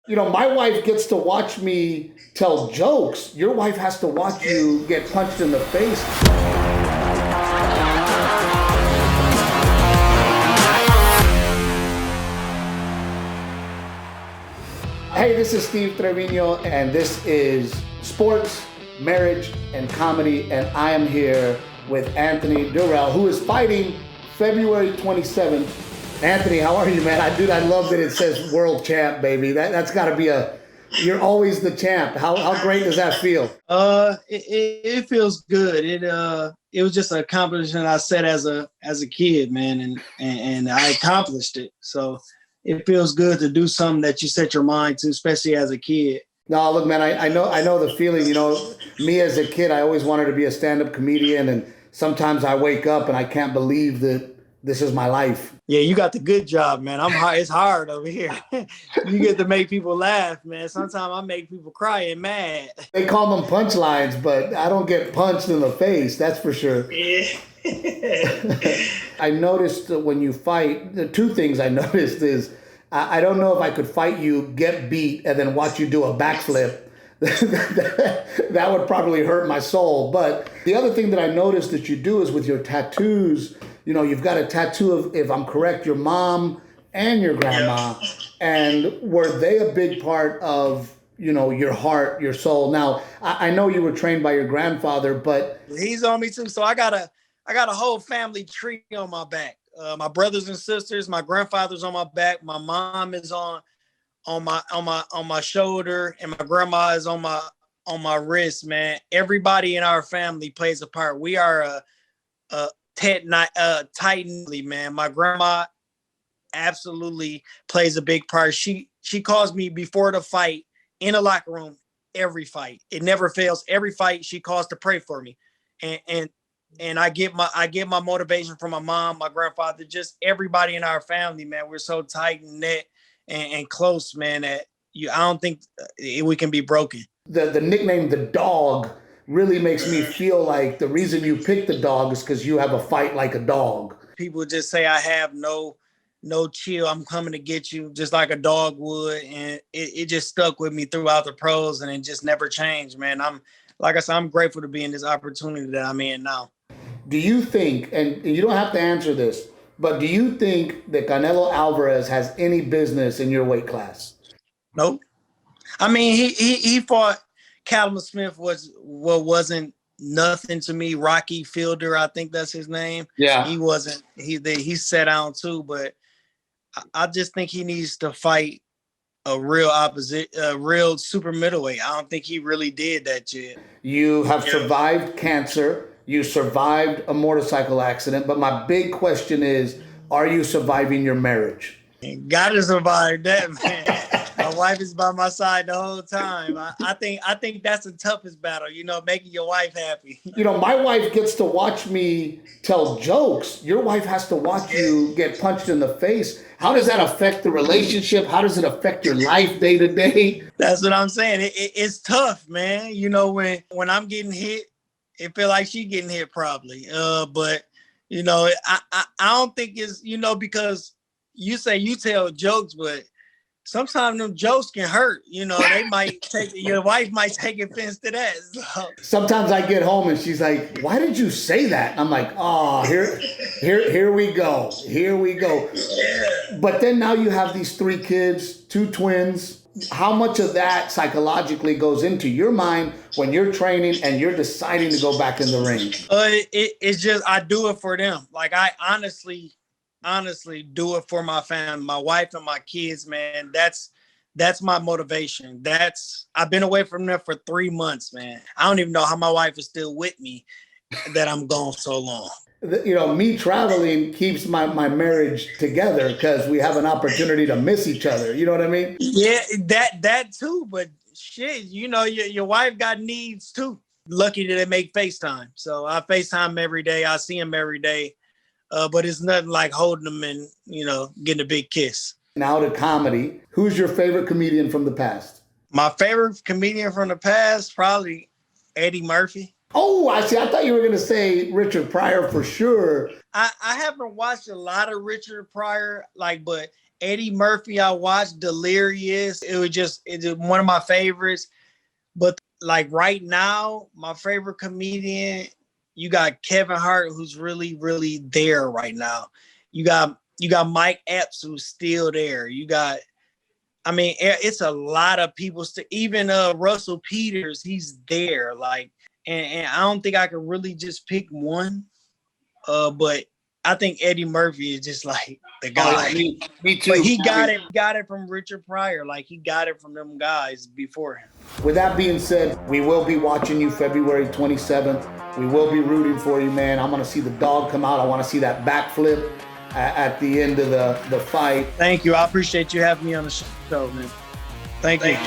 You know, my wife gets to watch me tell jokes. Your wife has to watch you get punched in the face. Hey, this is Steve Treviño, and this is Sports, Marriage, and Comedy, and I am here with Anthony Dirrell, who is fighting February 27th. Anthony, how are you, man? I love that it says world champ, baby. That's got to be you're always the champ. How great does that feel? It feels good. It was just an accomplishment I set as a kid, man, and I accomplished it. So it feels good to do something that you set your mind to, especially as a kid. No, look, man, I know the feeling. You know, me as a kid, I always wanted to be a stand-up comedian, and sometimes I wake up and I can't believe that this is my life. Yeah, you got the good job, man. It's hard over here. You get to make people laugh, man. Sometimes I make people cry and mad. They call them punchlines, but I don't get punched in the face, that's for sure. Yeah. I noticed that when you fight, the two things I noticed is, I don't know if I could fight you, get beat, and then watch you do a backflip. That would probably hurt my soul. But the other thing that I noticed that you do is with your tattoos. You know, you've got a tattoo of, if I'm correct, your mom and your grandma. Yeah. And were they a big part of, you know, your heart, your soul? Now, I know you were trained by your grandfather, but he's on me too. So I got a whole family tree on my back. My brothers and sisters, my grandfather's on my back. My mom is on my shoulder, and my grandma is on my wrist. Man, everybody in our family plays a part. We are a tightly, man. My grandma absolutely plays a big part. She calls me before the fight in the locker room. Every fight, it never fails. Every fight, she calls to pray for me, and I get my motivation from my mom, my grandfather, just everybody in our family, man. We're so tight and knit and close, man, that I don't think we can be broken. The nickname the dog really makes me feel like the reason you picked the dog is because you have a fight like a dog. People just say I have no chill. I'm coming to get you just like a dog would. And it just stuck with me throughout the pros, and it just never changed, man. Like I said, I'm grateful to be in this opportunity that I'm in now. Do you think, and you don't have to answer this, but do you think that Canelo Alvarez has any business in your weight class? Nope. I mean, he fought Callum Smith wasn't nothing to me. Rocky Fielder, I think that's his name. Yeah. He wasn't. He sat down too, but I just think he needs to fight a real super middleweight. I don't think he really did that yet. You have survived cancer. You survived a motorcycle accident. But my big question is, are you surviving your marriage? Gotta survive that, man. My wife is by my side the whole time. I think that's the toughest battle, you know, making your wife happy. You know, my wife gets to watch me tell jokes. Your wife has to watch you get punched in the face. How does that affect the relationship? How does it affect your life day to day? That's what I'm saying. It's tough, man. You know, when I'm getting hit, it feel like she getting hit probably. But, you know, I don't think it's, you know, because you say you tell jokes, but sometimes them jokes can hurt. You know, your wife might take offense to that. So. Sometimes I get home and she's like, "Why did you say that?" And I'm like, "Oh, here we go. Here we go." Yeah. But then now you have these 3 kids, 2 twins. How much of that psychologically goes into your mind when you're training and you're deciding to go back in the ring? It's just, I do it for them. Like, I honestly do it for my family, my wife and my kids, man. That's my motivation. I've been away from them for 3 months, man. I don't even know how my wife is still with me that I'm gone so long. You know, me traveling keeps my marriage together because we have an opportunity to miss each other. You know what I mean? Yeah, that too. But shit, you know, your wife got needs too. Lucky that they make FaceTime. So I FaceTime every day. I see them every day. But it's nothing like holding them and, you know, getting a big kiss. Now to comedy. Who's your favorite comedian from the past? My favorite comedian from the past, probably Eddie Murphy. Oh, I see. I thought you were going to say Richard Pryor for sure. I haven't watched a lot of Richard Pryor, but Eddie Murphy, I watched Delirious. It's one of my favorites. But like right now, my favorite comedian, you got Kevin Hart, who's really, really there right now. You got Mike Epps, who's still there. It's a lot of people. Even Russell Peters, he's there. Like, and I don't think I can really just pick one. But I think Eddie Murphy is just like the guy. Oh, yeah, me too. But he got it from Richard Pryor. Like, he got it from them guys before him. With that being said, we will be watching you February 27th. We will be rooting for you, man. I'm going to see the dog come out. I want to see that backflip at the end of the fight. Thank you. I appreciate you having me on the show, man. Thank you.